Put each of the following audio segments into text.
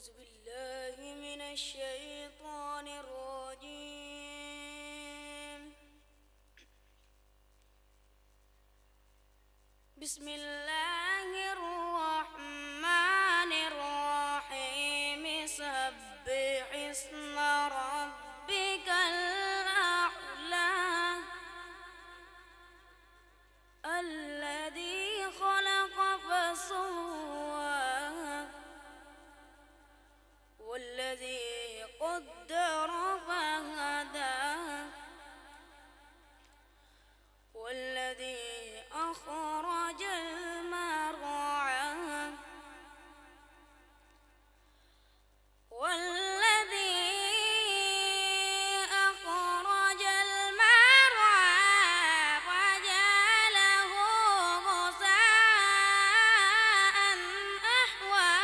أعوذ بالله من الشيطان الرجيم. بسم الله الرحمن الرحيم. سبح اسم ربك الأعلى الذي خلق فسوى والذي قدر فهدى والذي أخرج المرعى فجعله غثاء أحوى.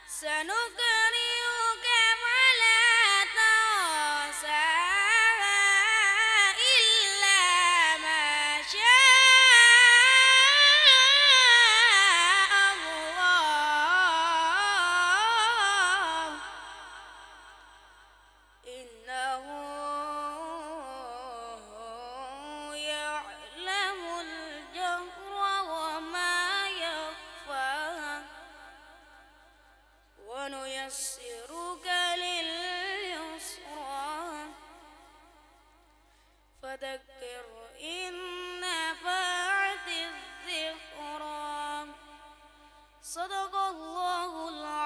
سنقرئك فلا تنسى إلا ما شاء الله إنه يعلم الجهر وما يخفى. ونيسرك لليسرى فذكر إن نفعت الذكرى. صدق الله العظيم.